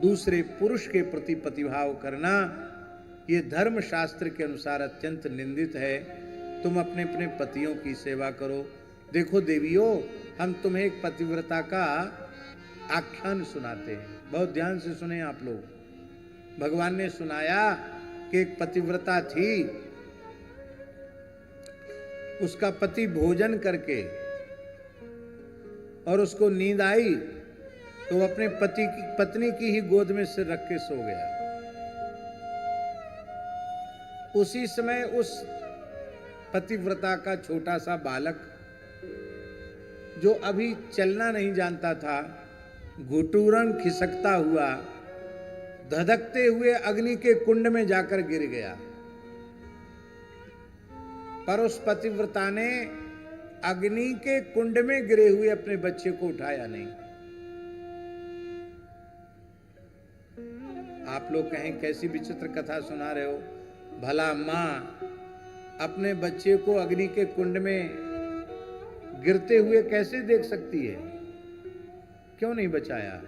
दूसरे पुरुष के प्रति प्रतिभाव करना ये धर्म शास्त्र के अनुसार अत्यंत निंदित है। तुम अपने अपने पतियों की सेवा करो। देखो देवियों, हम तुम्हें एक पतिव्रता का आख्यान सुनाते हैं, बहुत ध्यान से सुने आप लोग। भगवान ने सुनाया कि एक पतिव्रता थी, उसका पति भोजन करके और उसको नींद आई तो वो अपने पत्नी की ही गोद में सिर रख के सो गया। उसी समय उस पतिव्रता का छोटा सा बालक जो अभी चलना नहीं जानता था, घुटुरन खिसकता हुआ धधकते हुए अग्नि के कुंड में जाकर गिर गया। पर उस पतिव्रता ने अग्नि के कुंड में गिरे हुए अपने बच्चे को उठाया नहीं। आप लोग कहें कैसी विचित्र कथा सुना रहे हो, भला मां अपने बच्चे को अग्नि के कुंड में गिरते हुए कैसे देख सकती है? क्यों नहीं बचाया?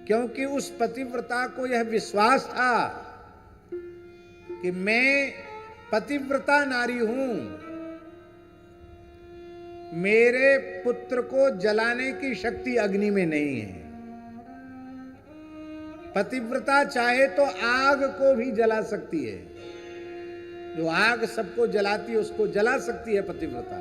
क्योंकि उस पतिव्रता को यह विश्वास था कि मैं पतिव्रता नारी हूं, मेरे पुत्र को जलाने की शक्ति अग्नि में नहीं है। पतिव्रता चाहे तो आग को भी जला सकती है, जो आग सबको जलाती है उसको जला सकती है पतिव्रता।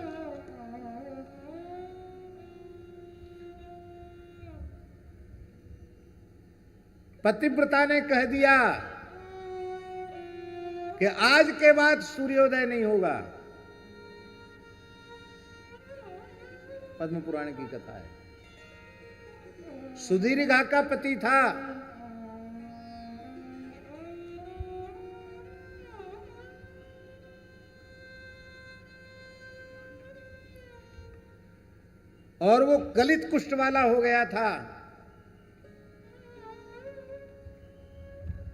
पतिव्रता ने कह दिया कि आज के बाद सूर्योदय नहीं होगा। पद्म पुराण की कथा है। सुदीर्घा का पति था, और वो गलित कुष्ठ वाला हो गया था।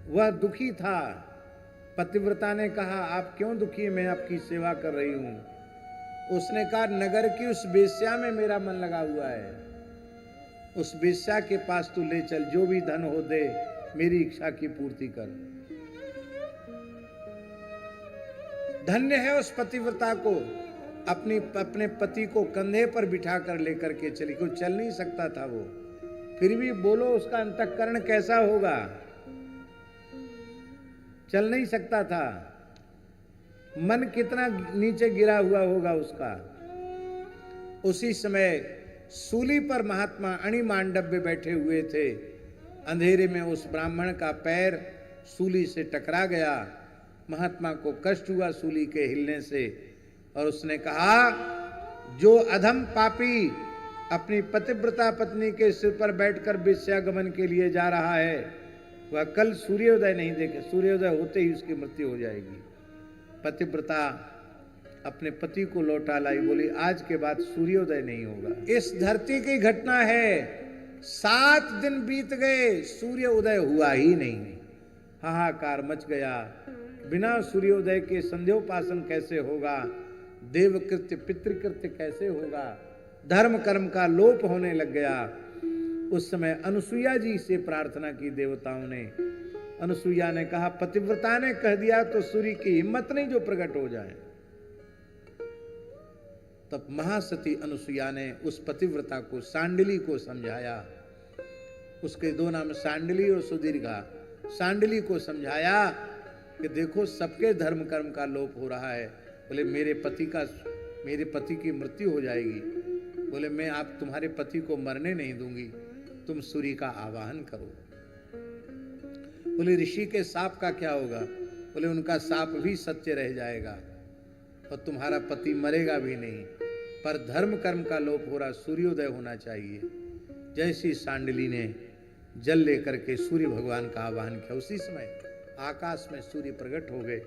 वह दुखी था। पतिव्रता ने कहा, आप क्यों दुखी हैं? मैं आपकी सेवा कर रही हूं। उसने कहा, नगर की उस वेश्या में मेरा मन लगा हुआ है, उस वेश्या के पास तू ले चल, जो भी धन हो दे, मेरी इच्छा की पूर्ति कर। धन्य है उस पतिव्रता को, अपने पति को कंधे पर बिठा कर लेकर के चली। कोई चल नहीं सकता था वो, फिर भी बोलो उसका अंतःकरण कैसा होगा? चल नहीं सकता था। मन कितना नीचे गिरा हुआ होगा उसका। उसी समय सूली पर महात्मा अणिमांडव में बैठे हुए थे। अंधेरे में उस ब्राह्मण का पैर सूली से टकरा गया। महात्मा को कष्ट हुआ सूली के हिलने से, और उसने कहा, जो अधम पापी अपनी पतिव्रता पत्नी के सिर पर बैठकर वेश्यागमन के लिए जा रहा है, वह कल सूर्योदय नहीं देखे, सूर्योदय होते ही उसकी मृत्यु हो जाएगी। पतिव्रता अपने पति को लौटा लाई, बोली आज के बाद सूर्योदय नहीं होगा। इस धरती की घटना है। 7 दिन बीत गए, सूर्य उदय हुआ ही नहीं। हाहाकार मच गया। बिना सूर्योदय के संध्योपासन कैसे होगा? देवकृत्य पितृकृत्य कैसे होगा? धर्म कर्म का लोप होने लग गया। उस समय अनुसुईया जी से प्रार्थना की देवताओं ने। अनुसुईया ने कहा, पतिव्रता ने कह दिया तो सूर्य की हिम्मत नहीं जो प्रकट हो जाए। तब महासती अनुसुईया ने उस पतिव्रता को, सांडली को समझाया। उसके 2 नाम सांडली और सुदीर्घा। सांडली को समझाया कि देखो सबके धर्म कर्म का लोप हो रहा है। बोले मेरे पति की मृत्यु हो जाएगी। बोले मैं आप तुम्हारे पति को मरने नहीं दूंगी, तुम सूर्य का आवाहन करो। बोले ऋषि के साप का क्या होगा? बोले उनका साप भी सत्य रह जाएगा और तुम्हारा पति मरेगा भी नहीं, पर धर्म कर्म का लोप हो रहा, सूर्योदय होना चाहिए। जैसी सांडली ने जल लेकर के सूर्य भगवान का आवाहन किया, उसी समय आकाश में सूर्य प्रकट हो गए।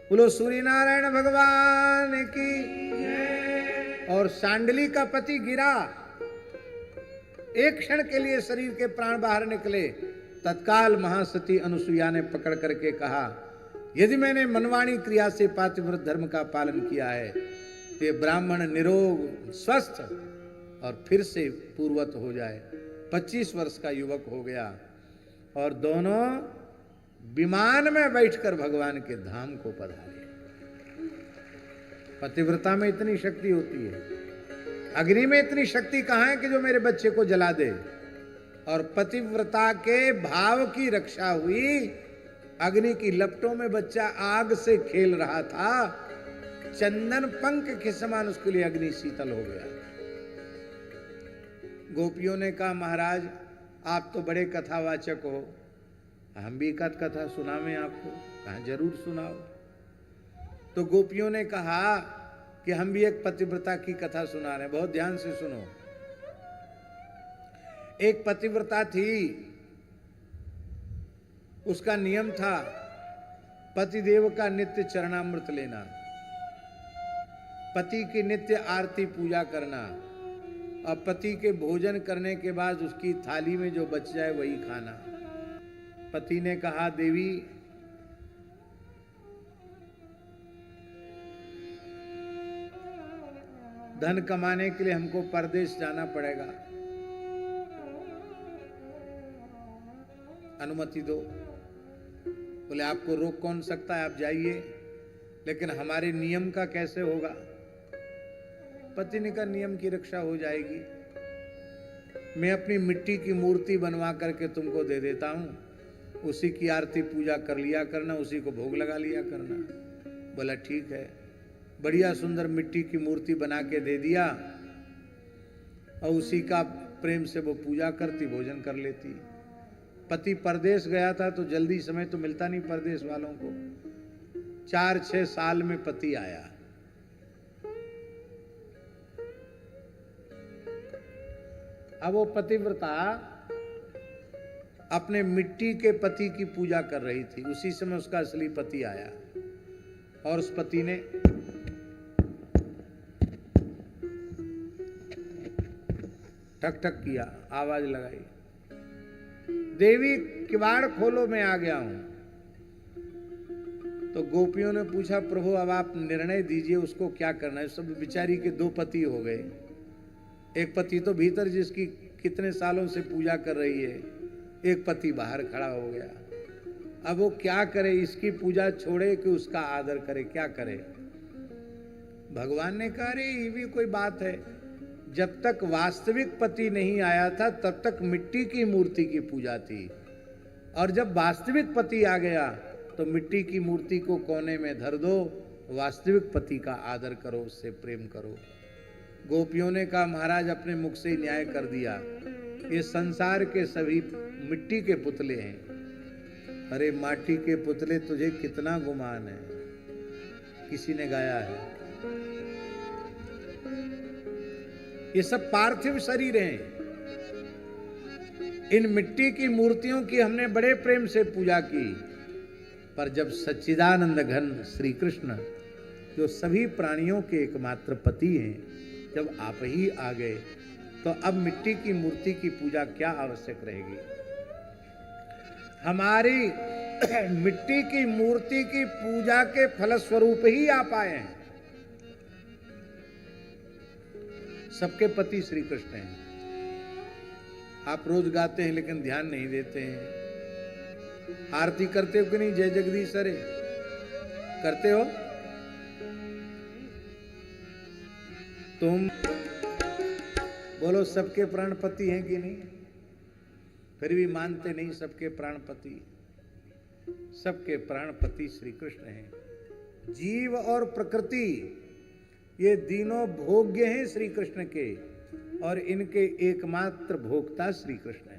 बोलो सूर्य नारायण भगवान की। और सांडली का पति गिरा। एक क्षण के लिए शरीर के प्राण बाहर निकले। तत्काल महासती अनुसुईया ने पकड़ करके कहा, यदि मैंने मनवाणी क्रिया से पातिव्रत धर्म का पालन किया है तो ये ब्राह्मण निरोग स्वस्थ और फिर से पूर्वत हो जाए। 25 वर्ष का युवक हो गया और दोनों विमान में बैठकर भगवान के धाम को पधारे। पतिव्रता में इतनी शक्ति होती है, अग्नि में इतनी शक्ति कहां है कि जो मेरे बच्चे को जला दे। और पतिव्रता के भाव की रक्षा हुई। अग्नि की लपटों में बच्चा आग से खेल रहा था, चंदन पंख के समान उसके लिए अग्नि शीतल हो गया। गोपियों ने कहा, महाराज आप तो बड़े कथावाचक हो, हम भी कथा सुनावें आपको। कहा जरूर सुनाओ। तो गोपियों ने कहा कि हम भी एक पतिव्रता की कथा सुना रहे हैं, बहुत ध्यान से सुनो। एक पतिव्रता थी, उसका नियम था पतिदेव का नित्य चरणामृत लेना, पति की नित्य आरती पूजा करना, और पति के भोजन करने के बाद उसकी थाली में जो बच जाए वही खाना। पति ने कहा, देवी धन कमाने के लिए हमको परदेश जाना पड़ेगा, अनुमति दो। बोले आपको रोक कौन सकता है, आप जाइए, लेकिन हमारे नियम का कैसे होगा। पति ने कहा नियम की रक्षा हो जाएगी, मैं अपनी मिट्टी की मूर्ति बनवा करके तुमको दे देता हूं, उसी की आरती पूजा कर लिया करना, उसी को भोग लगा लिया करना। बोला ठीक है। बढ़िया सुंदर मिट्टी की मूर्ति बना के दे दिया और उसी का प्रेम से वो पूजा करती, भोजन कर लेती। पति परदेश गया था तो जल्दी समय तो मिलता नहीं परदेश वालों को। 4-6 साल में पति आया। अब वो पतिव्रता अपने मिट्टी के पति की पूजा कर रही थी, उसी समय उसका असली पति आया और उस पति ने ठक ठक किया, आवाज लगाई, देवी किवाड़ खोलो मैं आ गया हूं। तो गोपियों ने पूछा, प्रभु अब आप निर्णय दीजिए उसको क्या करना है। सब बेचारी के 2 पति हो गए, एक पति तो भीतर जिसकी कितने सालों से पूजा कर रही है, एक पति बाहर खड़ा हो गया। अब वो क्या करे, इसकी पूजा छोड़े कि उसका आदर करे, क्या करे। भगवान ने कहा, अरे ये भी कोई बात है, जब तक वास्तविक पति नहीं आया था तब तक मिट्टी की मूर्ति की पूजा थी, और जब वास्तविक पति आ गया तो मिट्टी की मूर्ति को कोने में धर दो, वास्तविक पति का आदर करो, उससे प्रेम करो। गोपियों ने कहा, महाराज अपने मुख से ही न्याय कर दिया, ये संसार के सभी मिट्टी के पुतले हैं। अरे माटी के पुतले, तुझे कितना गुमान है, किसी ने गाया है। ये सब पार्थिव शरीर हैं, इन मिट्टी की मूर्तियों की हमने बड़े प्रेम से पूजा की, पर जब सच्चिदानंद घन श्री कृष्ण जो सभी प्राणियों के एकमात्र पति हैं, जब आप ही आ गए तो अब मिट्टी की मूर्ति की पूजा क्या आवश्यक रहेगी। हमारी मिट्टी की मूर्ति की पूजा के फलस्वरूप ही आप आए हैं। सबके पति श्री कृष्ण हैं। आप रोज गाते हैं लेकिन ध्यान नहीं देते हैं। आरती करते हो कि नहीं, जय जगदीश हरे करते हो तुम? बोलो सबके प्राणपति हैं कि नहीं? फिर भी मानते नहीं, सबके प्राणपति, सबके प्राणपति श्री कृष्ण हैं। जीव और प्रकृति ये तीनों भोग्य हैं श्री कृष्ण के, और इनके एकमात्र भोक्ता श्री कृष्ण हैं।